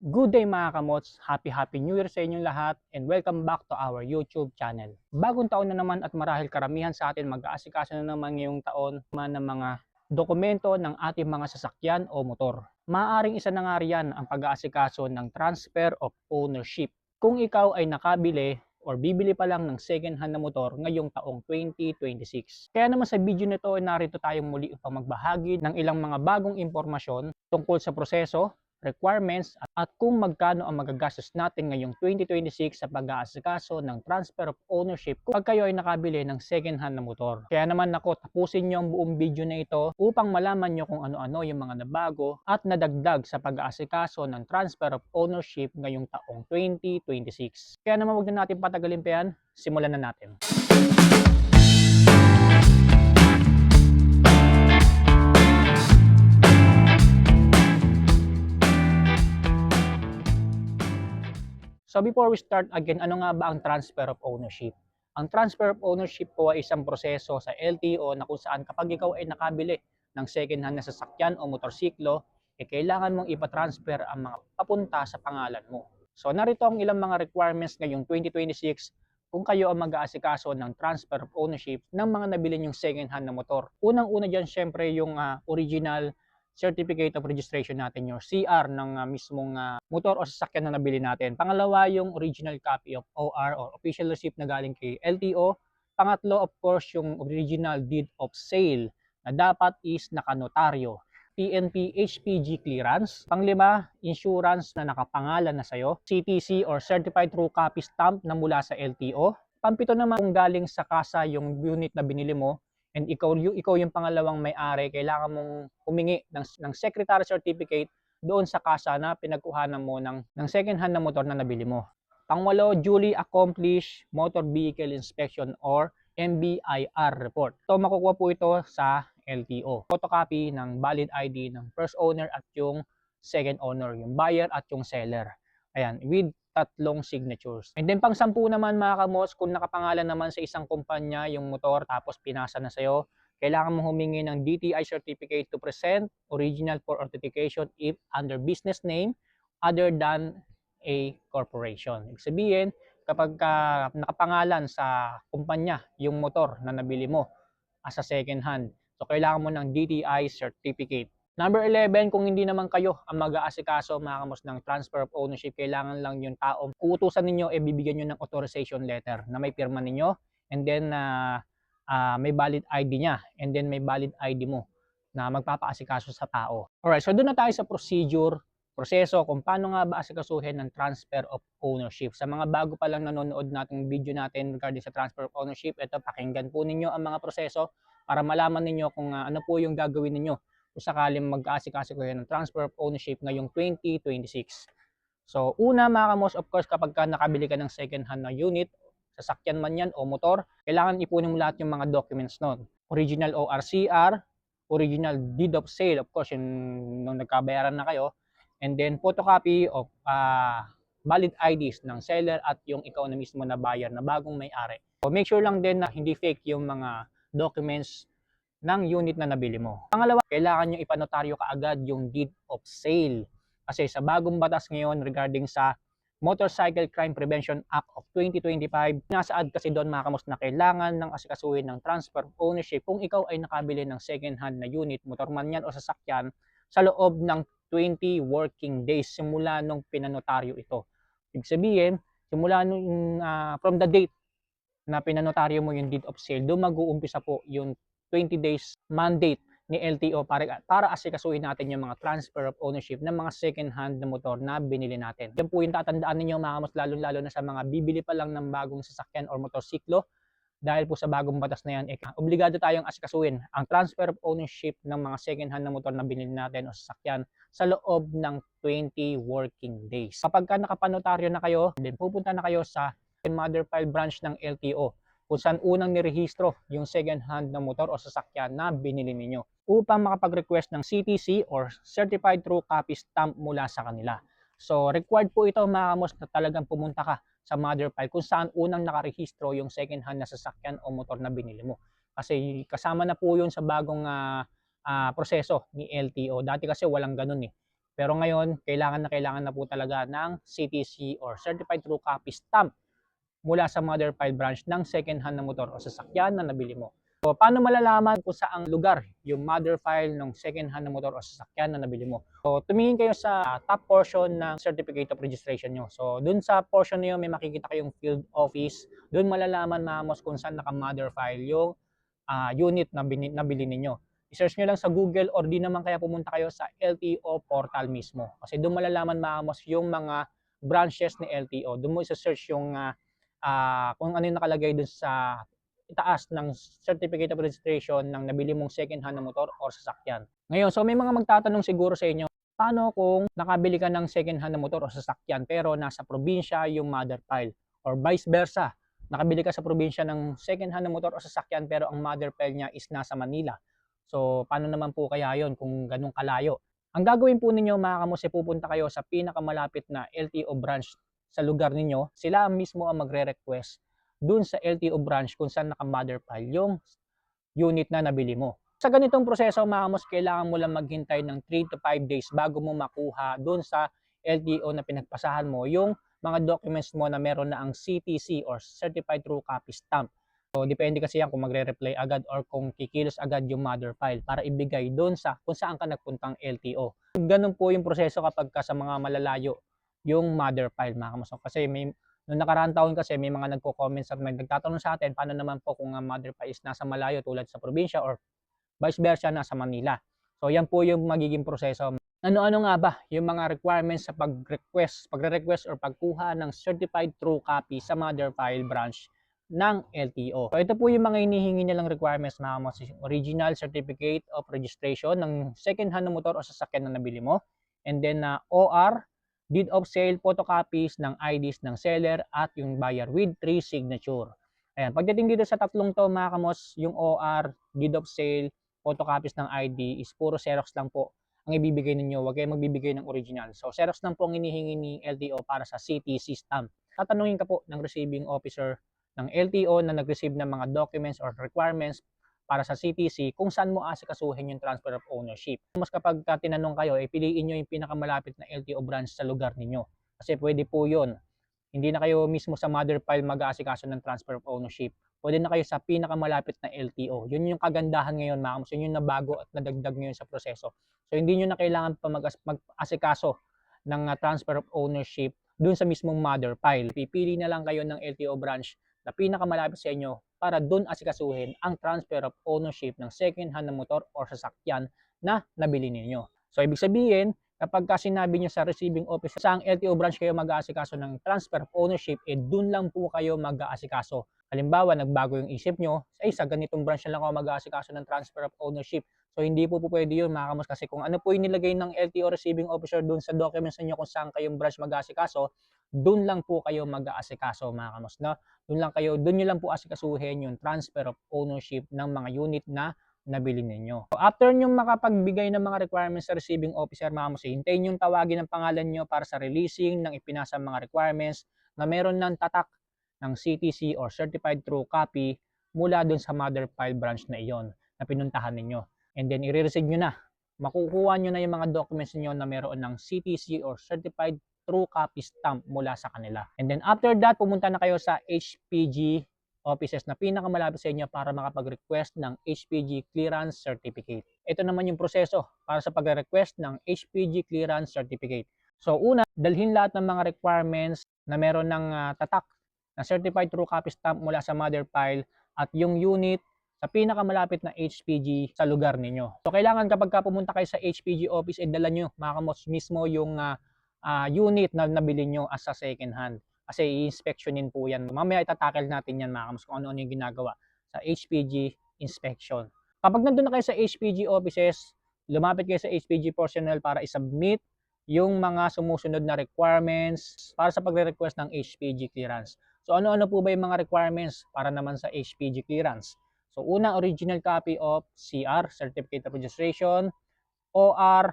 Good day mga kamots! Happy New Year sa inyong lahat and welcome back to our YouTube channel. Bagong taon na naman at marahil karamihan sa atin mag-aasikaso na naman ngayong taon ng mga dokumento ng ating mga sasakyan o motor. Maaaring isa na nga riyan ang pag-aasikaso ng transfer of ownership. Kung ikaw ay nakabili or bibili pa lang ng second hand na motor ngayong taong 2026. Kaya naman sa video nito ay narito tayong muli upang magbahagi ng ilang mga bagong impormasyon tungkol sa proseso, requirements at kung magkano ang magagastos natin ngayong 2026 sa pag-aasikaso ng transfer of ownership kung kayo ay nakabili ng second hand na motor. Kaya naman ako, tapusin nyo ang buong video na ito upang malaman nyo kung ano-ano yung mga nabago at nadagdag sa pag-aasikaso ng transfer of ownership ngayong taong 2026. Kaya naman huwag na natin patagalin pa yan, simulan na natin. So before we start again, ano nga ba ang transfer of ownership? Ang transfer of ownership po ay isang proseso sa LTO na kung saan kapag ikaw ay nakabili ng second hand na sasakyan o motorsiklo, kailangan mong ipatransfer ang mga papunta sa pangalan mo. So narito ang ilang mga requirements ngayong 2026 kung kayo ang mag-aasikaso ng transfer of ownership ng mga nabili nyong second hand na motor. Unang-una dyan syempre yung original certificate of registration natin, yung CR ng mismong motor o sasakyan na nabili natin. Pangalawa, yung original copy of OR or official receipt na galing kay LTO. Pangatlo, of course, yung original deed of sale na dapat is nakanotaryo. PNP HPG clearance. Panglima, insurance na nakapangalan na sa'yo. CTC or Certified True Copy Stamp na mula sa LTO. Pampito naman, kung galing sa kasa yung unit na binili mo, and ikaw yung pangalawang may-ari, kailangan mong humingi ng secretary certificate doon sa kasa na pinagkuhanan mo ng second hand na motor na nabili mo. Pangwalo, duly accomplished motor vehicle inspection or MBIR report. Ito makukuha po ito sa LTO. Photocopy ng valid ID ng first owner at yung second owner, yung buyer at yung seller. Ayan, with tatlong signatures. And then pang 10 naman mga kamos, kung nakapangalan naman sa isang kumpanya yung motor tapos pinasa na sa'yo, kailangan mo humingi ng DTI certificate to present original for authentication if under business name other than a corporation. Ibig sabihin, kapag nakapangalan sa kumpanya yung motor na nabili mo as a second hand, so kailangan mo ng DTI certificate. Number 11, kung hindi naman kayo ang mag-aasikaso mga kamos ng transfer of ownership, kailangan lang yung taong uutusan ninyo, bibigyan nyo ng authorization letter na may pirma ninyo, and then may valid ID niya, and then may valid ID mo na magpapaasikaso sa tao. Alright, so doon na tayo sa proseso kung paano nga ba asikasuhin ng transfer of ownership. Sa mga bago pa lang nanonood nating video natin regarding sa transfer of ownership, ito, pakinggan po ninyo ang mga proseso para malaman ninyo kung ano po yung gagawin ninyo kung sakaling mag-aasikaso kayo ng transfer of ownership ngayong 2026. So una mga kamos, of course, kapag nakabili ka ng second hand na unit, sasakyan man yan o motor, kailangan ipunin mo lahat yung mga documents nun. Original ORCR, original deed of sale, of course, yung nung nagkabayaran na kayo, and then photocopy of valid IDs ng seller at yung ikaw na mismo na buyer na bagong may-ari. So make sure lang din na hindi fake yung mga documents ng unit na nabili mo. Pangalawa, kailangan nyo ipanotaryo kaagad yung deed of sale. Kasi sa bagong batas ngayon regarding sa Motorcycle Crime Prevention Act of 2025, nasaad kasi doon mga kamos na kailangan ng asikasuhin ng transfer of ownership kung ikaw ay nakabili ng second hand na unit, motor man yan o sasakyan, sa loob ng 20 working days simula nung pinanotaryo ito. Ibig sabihin, simula nung from the date na pinanotaryo mo yung deed of sale, doon mag-uumpisa po yung 20 days mandate ni LTO para asikasuhin natin yung mga transfer of ownership ng mga second hand na motor na binili natin. Yan po yung tatandaan ninyo mga kamos, lalo na sa mga bibili pa lang ng bagong sasakyan or motorsiklo. Dahil po sa bagong batas na yan, obligado tayong asikasuhin ang transfer of ownership ng mga second hand na motor na binili natin o sasakyan sa loob ng 20 working days. Kapag nakapanotaryo na kayo, then pupunta na kayo sa mother file branch ng LTO kung saan unang nirehistro yung second hand na motor o sasakyan na binili ninyo upang makapag-request ng CTC or Certified True Copy Stamp mula sa kanila. So required po ito mga kamos na talagang pumunta ka sa mother file kung saan unang nakarehistro yung second hand na sasakyan o motor na binili mo. Kasi kasama na po yun sa bagong proseso ni LTO. Dati kasi walang ganun eh. Pero ngayon, kailangan na po talaga ng CTC or Certified True Copy Stamp mula sa mother file branch ng second hand na motor o sasakyan na nabili mo. So, paano malalaman kung saang lugar yung mother file ng second hand na motor o sasakyan na nabili mo? So, tumingin kayo sa top portion ng certificate of registration nyo. So, dun sa portion na yun, may makikita kayong field office. Dun malalaman, mamos, kung saan naka-mother file yung unit na nabili ninyo. I-search nyo lang sa Google or di naman kaya pumunta kayo sa LTO portal mismo. Kasi doon malalaman, maamos, yung mga branches ni LTO. Doon mo isa-search yung kung ano yung nakalagay doon sa itaas ng certificate of registration ng nabili mong second hand na motor or sasakyan. Ngayon, so may mga magtatanong siguro sa inyo, paano kung nakabili ka ng second hand na motor o sasakyan pero nasa probinsya yung mother file, or vice versa, nakabili ka sa probinsya ng second hand na motor o sasakyan pero ang mother file niya is nasa Manila. So, paano naman po kaya yon kung ganun kalayo? Ang gagawin po ninyo, mga kamos, pupunta kayo sa pinakamalapit na LTO branch sa lugar ninyo. Sila mismo ang magre-request dun sa LTO branch kung saan naka-mother file yung unit na nabili mo. Sa ganitong proseso, mga kamos, kailangan mo lang maghintay ng 3 to 5 days bago mo makuha dun sa LTO na pinagpasahan mo yung mga documents mo na meron na ang CTC or Certified True Copy Stamp. So, depende kasi yan kung magre-reply agad or kung kikilos agad yung mother file para ibigay doon sa kung saan ka nagpuntang LTO. Ganun po yung proseso kapag ka sa mga malalayo yung mother file, mga kamuso. Kasi noong nakaraang taon kasi may mga nagko-comment at may nagtatanong sa atin, paano naman po kung ang mother file is nasa malayo tulad sa probinsya or vice versa nasa Manila. So, yan po yung magiging proseso. Ano-ano nga ba yung mga requirements sa pagre-request or pagkuha ng certified true copy sa mother file branch ng LTO. So, ito po yung mga hinihingi nilang requirements, mga kamos. Original certificate of registration ng second hand na motor o sasakyan na nabili mo. And then OR, deed of sale, photocopies ng IDs ng seller at yung buyer with 3 signature. Ayan, pagdating dito sa tatlong to, mga kamos, yung OR, deed of sale, photocopies ng ID is puro Xerox lang po ang ibibigay ninyo. Huwag kayong magbibigay ng original. So, Xerox lang po ang hinihingi ni LTO para sa CTC stamp. Tatanungin ka po ng receiving officer ng LTO na nag-receive ng mga documents or requirements para sa CTC kung saan mo asikasuhin yung transfer of ownership. Mas kapag tinanong kayo, piliin nyo yung pinakamalapit na LTO branch sa lugar ninyo. Kasi pwede po yun. Hindi na kayo mismo sa mother file mag-aasikaso ng transfer of ownership. Pwede na kayo sa pinakamalapit na LTO. Yun yung kagandahan ngayon, mga kamos. Yun yung nabago at nadagdag ngayon sa proseso. So, hindi nyo na kailangan pa mag-asikaso ng transfer of ownership dun sa mismong mother file. Pipili na lang kayo ng LTO branch na pinakamalapit sa inyo para dun asikasuhin ang transfer of ownership ng second hand na motor or sasakyan na nabili ninyo. So, ibig sabihin, kapag sinabi nyo sa receiving officer sa LTO branch kayo mag-aasikaso ng transfer of ownership, dun lang po kayo mag-aasikaso. Halimbawa, nagbago yung isip nyo, sa ganitong branch na lang ako mag-aasikaso ng transfer of ownership. So, hindi po pwede yun, mga kamos, kasi kung ano po yung nilagay ng LTO receiving officer dun sa documents niyo kung saan kayong branch mag-aasikaso, dun lang po kayo mag-aasikaso, mga kamos, no? Dun nyo lang po asikasuhin yung transfer of ownership ng mga unit na nabili ninyo. So, after nyo makapagbigay ng mga requirements sa receiving officer, mga kamos, hintayin yung tawagin ng pangalan nyo para sa releasing ng ipinasa mga requirements na meron ng tatak ng CTC or Certified True Copy mula dun sa mother file branch na iyon na pinuntahan ninyo. And then, i-receive nyo na. Makukuha nyo na yung mga documents niyo na meron ng CTC or Certified True Copy Stamp mula sa kanila. And then, after that, pumunta na kayo sa HPG offices na pinakamalapit sa inyo para makapag-request ng HPG Clearance Certificate. Ito naman yung proseso para sa pag-request ng HPG Clearance Certificate. So, una, dalhin lahat ng mga requirements na meron ng tatak na Certified True Copy Stamp mula sa mother file at yung unit sa pinakamalapit na HPG sa lugar ninyo. So, kailangan kapag pumunta kayo sa HPG office, dala nyo, mga kamos, mismo yung unit na nabili nyo as a second hand. Kasi i-inspectionin po yan. Mamaya itatackle natin yan, mga kamos, kung ano-ano yung ginagawa sa HPG inspection. Kapag nandun na kayo sa HPG offices, lumapit kayo sa HPG personnel para isubmit yung mga sumusunod na requirements para sa pagre-request ng HPG clearance. So, ano-ano po ba yung mga requirements para naman sa HPG clearance? So, una, original copy of CR, Certificate of Registration, OR,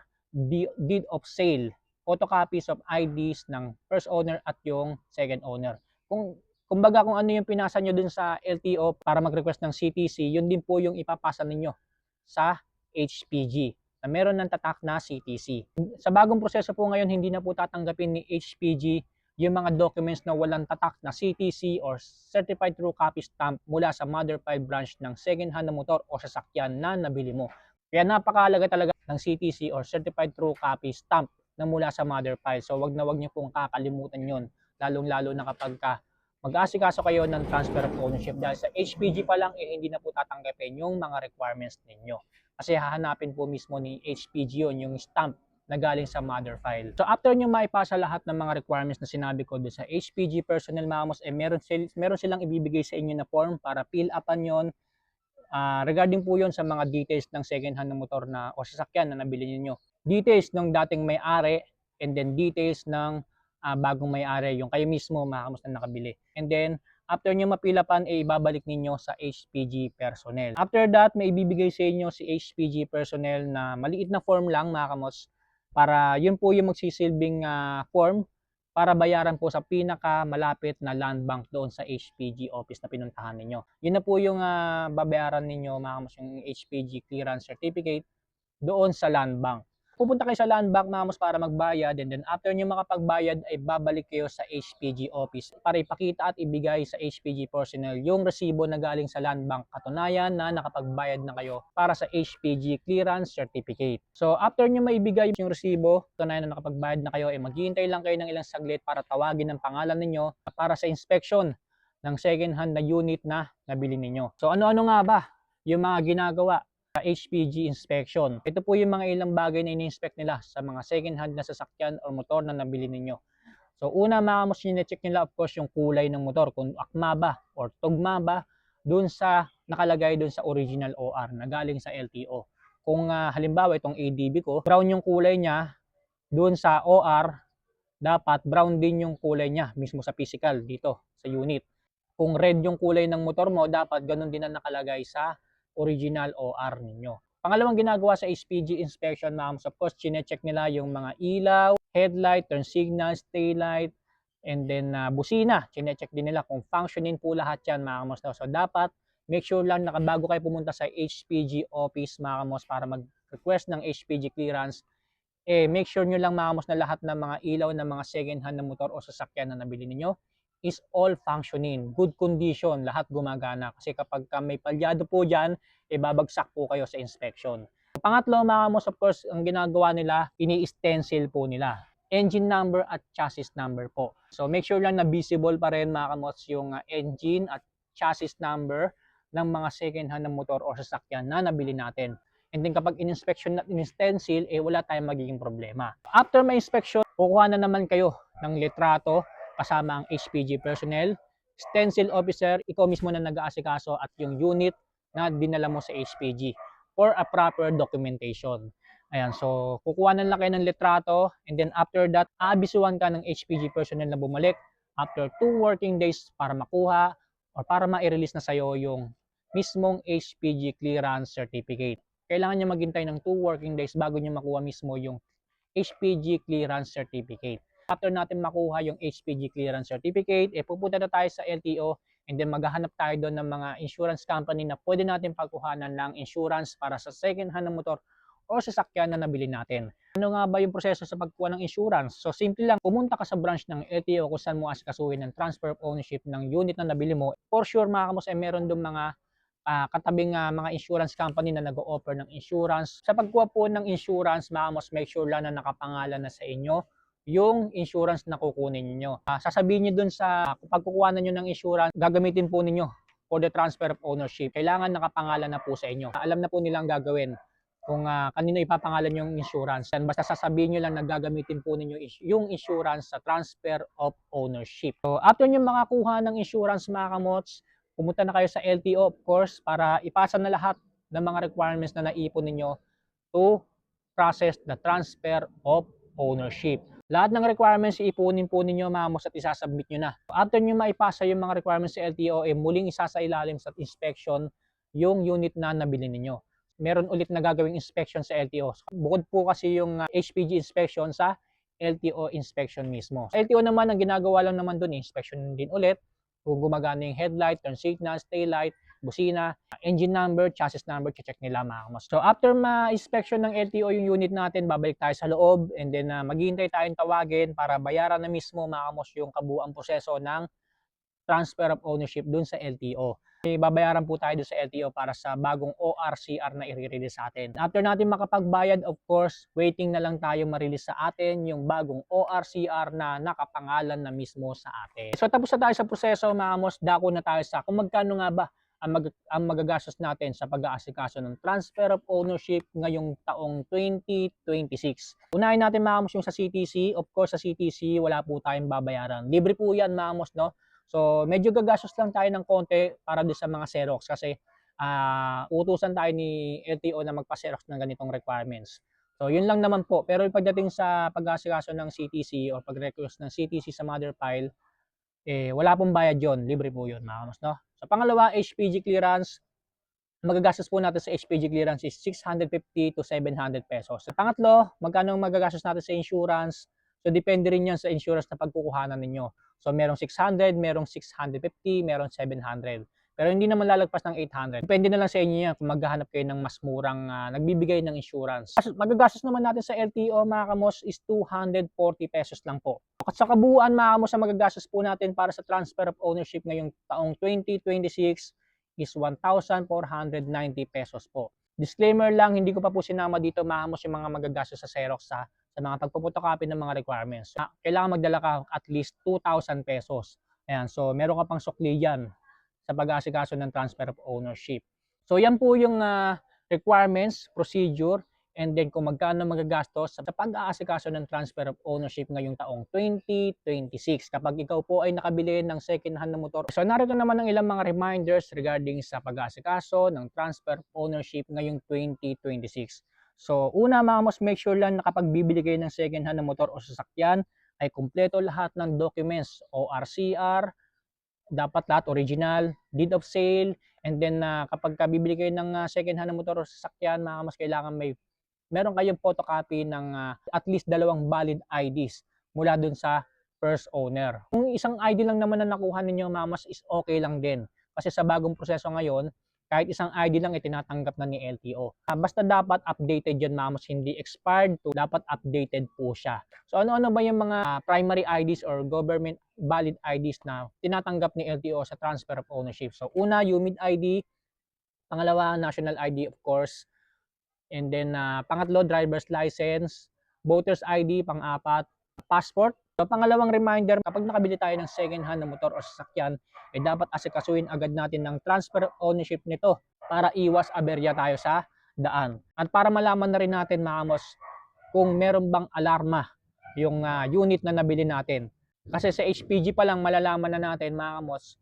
Deed of Sale, photocopies of IDs ng first owner at yung second owner. Kumbaga kung ano yung pinasa nyo dun sa LTO para mag-request ng CTC, yun din po yung ipapasa ninyo sa HPG. na meron ng tatak na CTC. Sa bagong proseso po ngayon, hindi na po tatanggapin ni HPG yung mga documents na walang tatak na CTC or Certified True Copy Stamp mula sa mother file branch ng second hand na motor o sasakyan na nabili mo. Kaya napakahalaga talaga ng CTC or Certified True Copy Stamp na mula sa mother file. So wag na wag niyo pong kakalimutan yon, lalong-lalo na kapag mag-aasikaso kayo ng transfer of ownership. Dahil sa HPG pa lang, hindi na po tatanggapin yung mga requirements ninyo. Kasi hahanapin po mismo ni HPG yun, yung stamp na galing sa mother file. So after nyo maipasa lahat ng mga requirements na sinabi ko doon sa HPG personnel mga boss, meron silang ibibigay sa inyo na form para fill upan yon. Regarding po yon sa mga details ng second hand na motor na o sasakyan na nabili niyo. Details ng dating may-ari and then details ng bagong may-ari, yung kayo mismo mga kamos na nakabili. And then after nyo mapilapan, ibabalik ninyo sa HPG personnel. After that, may ibibigay sa inyo si HPG personnel na maliit na form lang mga kamos, para yun po yung magsisilbing form para bayaran po sa pinaka malapit na land bank doon sa HPG office na pinuntahan ninyo. Yun na po yung babayaran ninyo mga kamos, yung HPG clearance certificate doon sa land bank. Pupunta kayo sa land bank mga kamos para magbayad, and then after nyo makapagbayad ay babalik kayo sa HPG office para ipakita at ibigay sa HPG personnel yung resibo na galing sa land bank, katunayan na nakapagbayad na kayo para sa HPG clearance certificate. So after nyo maibigay yung resibo, katunayan na nakapagbayad na kayo, ay maghihintay lang kayo ng ilang saglit para tawagin ang pangalan ninyo para sa inspection ng second hand na unit na nabili ninyo. So ano-ano nga ba yung mga ginagawa sa HPG inspection? Ito po yung mga ilang bagay na ini-inspect nila sa mga second hand na sasakyan o motor na nabili ninyo. So una mga kamos, check nila of course yung kulay ng motor, kung akma ba or tugma ba dun sa nakalagay dun sa original OR na galing sa LTO. Kung halimbawa itong ADB ko, brown yung kulay niya dun sa OR, dapat brown din yung kulay niya mismo sa physical dito sa unit. Kung red yung kulay ng motor mo, dapat ganun din ang nakalagay sa original OR ninyo. Pangalawang ginagawa sa HPG inspection mga kamos, of course, chine-check nila yung mga ilaw, headlight, turn signals, taillight, and then busina. Chine-check din nila kung functioning po lahat yan mga kamos. So dapat make sure lang na bago kayo pumunta sa HPG office mga kamos para mag-request ng HPG clearance, make sure nyo lang mga kamos na lahat ng mga ilaw ng mga second hand na motor o sasakyan na nabili ninyo is all functioning, good condition, lahat gumagana. Kasi kapag may palyado po dyan, babagsak po kayo sa inspection. Pangatlo mga kamos, of course, ang ginagawa nila, ini-stencil po nila engine number at chassis number po. So make sure lang na visible pa rin mga kamos yung engine at chassis number ng mga second hand na motor o sasakyan na nabili natin. And then kapag in-inspection at in-stencil, wala tayong magiging problema. After may inspection, kukuha na naman kayo ng litrato kasama ang HPG personnel, stencil officer, ikaw mismo na nag-aasikaso, at yung unit na dinala mo sa HPG for a proper documentation. Ayan, so kukuha na lang kayo ng litrato, and then after that, aabisuhan ka ng HPG personnel na bumalik after 2 working days para makuha or para ma-release na sa'yo yung mismong HPG clearance certificate. Kailangan nyo maghintay ng 2 working days bago nyo makuha mismo yung HPG clearance certificate. After natin makuha yung HPG clearance certificate, pupunta na tayo sa LTO, and then maghahanap tayo doon ng mga insurance company na pwede natin pagkuhanan ng insurance para sa second hand na motor o sasakyan na nabili natin. Ano nga ba yung proseso sa pagkuha ng insurance? So simple lang, pumunta ka sa branch ng LTO kung saan mo asikasuhin ng transfer of ownership ng unit na nabili mo. For sure mga kamos, meron doon mga katabing mga insurance company na nag-o-offer ng insurance. Sa pagkuha po ng insurance, mga kamos, make sure lang na nakapangalan na sa inyo yung insurance na kukunin niyo. Sasabihin niyo dun sa pagkukuha niyo ng insurance, gagamitin po ninyo for the transfer of ownership. Kailangan nakapangalan na po sa inyo. Alam na po nilang gagawin kung kanino ipapangalan yung insurance. And basta sasabihin niyo lang na gagamitin po ninyo yung insurance sa transfer of ownership. So after niyo makakuha ng insurance mga kamots, pumunta na kayo sa LTO of course para ipasa na lahat ng mga requirements na naipon ninyo to process the transfer of ownership. Lahat ng requirements iipunin po ninyo mga kamos at isasubmit nyo na. After nyo maipasa yung mga requirements sa LTO, muling isasailalim sa inspection yung unit na nabili ninyo. Meron ulit na gagawing inspection sa LTO. Bukod po kasi yung HPG inspection sa LTO inspection mismo. Sa LTO naman, ang ginagawa lang naman dun, inspection din ulit. Kung gumagana yung headlight, turn signals, taillight, busina, engine number, chassis number, check nila mga kamos. So after ma-inspection ng LTO yung unit natin, babalik tayo sa loob and then maghihintay tayong tawagin para bayaran na mismo mga kamos yung kabuuang proseso ng transfer of ownership dun sa LTO. Babayaran po tayo dun sa LTO para sa bagong ORCR na i-release sa atin. After natin makapagbayad, of course, waiting na lang tayo ma-release sa atin yung bagong ORCR na nakapangalan na mismo sa atin. So tapos na tayo sa proseso mga kamos, dako na tayo sa kung magkano nga ba ang magagastos natin sa pag-aasikaso ng transfer of ownership ngayong taong 2026. Unahin natin mga kamos yung sa CTC. Of course, sa CTC, wala po tayong babayaran. Libre po yan mga kamos, no? So, medyo gagastos lang tayo ng konti para doon sa mga Xerox kasi utusan tayo ni LTO na magpa-Xerox ng ganitong requirements. So, yun lang naman po. Pero pagdating sa pag-aasikaso ng CTC o pag-request ng CTC sa mother file, wala pong bayad yun. Libre po yun, mga kamos, no? So, pangalawa, HPG clearance. Magagastos po natin sa HPG clearance is 650 to 700 pesos. Sa pangatlo, magkano magagastos natin sa insurance? So, depende rin yan sa insurance na pagkukuhanan ninyo. So, merong 600, merong 650, merong 700. Pero hindi naman lalagpas ng 800. Depende na lang sa inyo yan kung maghahanap kayo ng mas murang nagbibigay ng insurance. Magagastos naman natin sa LTO mga kamos is 240 pesos lang po. At sa kabuuan mga kamos, ang magagastos po natin para sa transfer of ownership ngayong taong 2026 is 1,490 pesos po. Disclaimer lang, hindi ko pa po sinama dito mga kamos yung mga magagastos sa Xerox sa mga pagpupotocopy ng mga requirements. Kailangan magdala ka at least 2,000 pesos. Ayan, so meron ka pang sukli yan sa pag-aasikaso ng transfer of ownership. So yan po yung requirements, procedure, and then kung magkano magagastos sa pag-aasikaso ng transfer of ownership ngayong taong 2026 kapag ikaw po ay nakabili ng second hand na motor. So narito naman ang ilang mga reminders regarding sa pag-aasikaso ng transfer of ownership ngayong 2026. So una mga kamos, make sure lang na kapag bibili kayo ng second hand na motor o sasakyan ay kumpleto lahat ng documents, ORCR, dapat lahat original, deed of sale, and then kapag bibili kayo ng second hand na motor o sasakyan mga kamos, kailangan meron kayong photocopy ng at least 2 valid IDs mula dun sa first owner. Kung isang ID lang naman na nakuha ninyo mga kamos is okay lang din. Kasi sa bagong proseso ngayon, kahit isang ID lang itinatanggap na ni LTO. Basta dapat updated yun mga kamos, hindi expired to, dapat updated po siya. So ano-ano ba yung mga primary IDs or government valid IDs na tinatanggap ni LTO sa transfer of ownership? So una, UMID ID, pangalawa, national ID of course, and then pangatlo, driver's license, voter's ID, pang-apat, passport. So pangalawang reminder, kapag nakabili tayo ng second hand na motor o sasakyan, dapat asikasuhin agad natin ng transfer of ownership nito para iwas aberya tayo sa daan. At para malaman na rin natin mga kamos kung meron bang alarma yung unit na nabili natin. Kasi sa HPG pa lang malalaman na natin mga kamos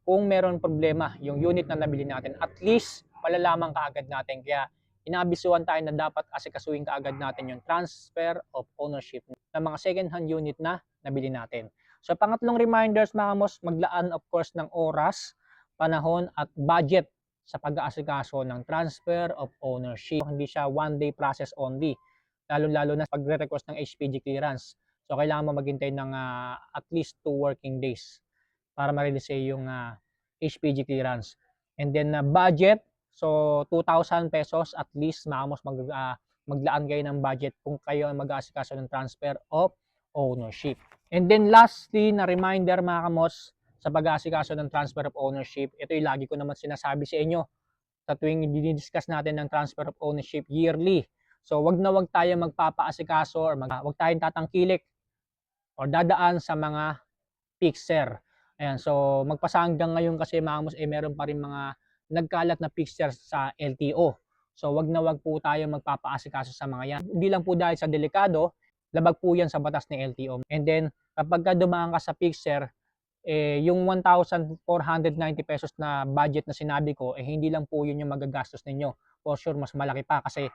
kung meron problema yung unit na nabili natin. At least malalaman kaagad natin. Kaya inabisuhan tayo na dapat asikasuhin kaagad natin yung transfer of ownership ng mga second hand unit na nabili natin. So pangatlong reminders mga kamos, maglaan of course ng oras, panahon at budget sa pag-aasikaso ng transfer of ownership. Hindi siya one day process only, lalo-lalo na pagre-request ng HPG clearance. So kailangan mo maghintay ng at least 2 working days para ma-release yung HPG clearance. And then budget, so 2,000 pesos at least mga kamos, maglaan kayo ng budget kung kayo ay mag-aasikaso ng transfer of ownership. And then lastly na reminder mga kamos, sa pag-aasikaso ng transfer of ownership, ito yung lagi ko naman sinasabi sa inyo sa tuwing dinidiscuss natin ng transfer of ownership yearly. So wag na wag tayo magpapaasikaso or wag tayong tatangkilik or dadaan sa mga fixer. Ayan, so magpasa hanggang ngayon kasi mga kamos, meron pa rin mga nagkalat na fixer sa LTO. So wag na wag po tayo magpapaasikaso sa mga yan. Hindi lang po dahil sa delikado, labag po yan sa batas ni LTO. And then kapag dumaan ka sa fixer, yung 1,490 pesos na budget na sinabi ko, hindi lang po yun yung magagastos ninyo. For sure, mas malaki pa kasi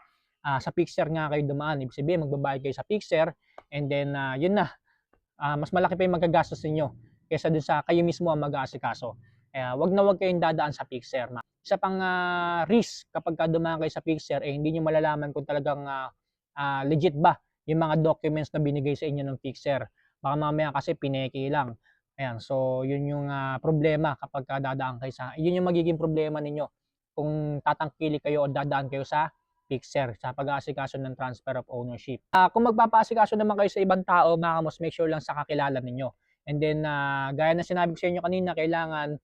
sa fixer nga kayo dumaan. Ibig sabihin, magbabayad kayo sa fixer and then yun na, mas malaki pa yung magagastos ninyo kaysa dun sa kayo mismo ang mag-aasikaso. Wag na wag kayong dadaan sa fixer. Isa pang risk kapag dumaan kayo sa fixer, hindi nyo malalaman kung talagang legit ba yung mga documents na binigay sa inyo ng fixer. Baka mamaya kasi pineki lang. Ayan, so yun yung problema kapag dadaan kayo yun yung magiging problema ninyo kung tatangkili kayo o dadaan kayo sa fixer sa pag-aasikaso ng transfer of ownership. Kung magpapaasikaso naman kayo sa ibang tao, mga kamos, make sure lang sa kakilala ninyo. And then, gaya na sinabi ko sa inyo kanina, kailangan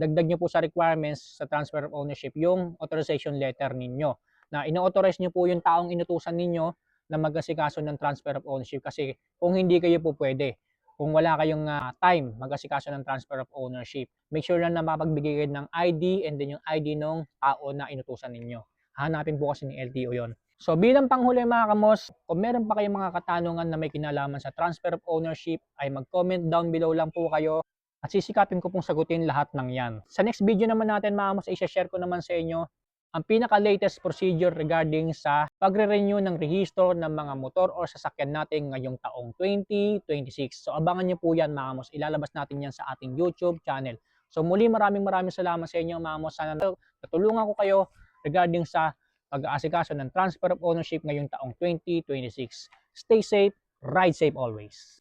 dagdag nyo po sa requirements sa transfer of ownership yung authorization letter ninyo. Na ino-authorize nyo po yung taong inutusan ninyo na mag-asikaso ng transfer of ownership kasi kung hindi kayo po pwede, kung wala kayong time mag-asikaso ng transfer of ownership, make sure lang na makapagbigay kayo ng ID and then yung ID ng tao na inutusan ninyo. Hanapin po kasi ng LTO yon. So bilang panghuli mga kamos, kung meron pa kayong mga katanungan na may kinalaman sa transfer of ownership, ay mag-comment down below lang po kayo at sisikapin ko pong sagutin lahat ng yan. Sa next video naman natin mga kamos, i-share ko naman sa inyo ang pinaka-latest procedure regarding sa pagre-renew ng rehistro ng mga motor o sasakyan natin ngayong taong 2026. So abangan nyo po yan mga kamos, ilalabas natin yan sa ating YouTube channel. So muli maraming salamat sa inyo mga kamos. Sana natulungan ko kayo regarding sa pag-aasikaso ng transfer of ownership ngayong taong 2026. Stay safe, ride safe always.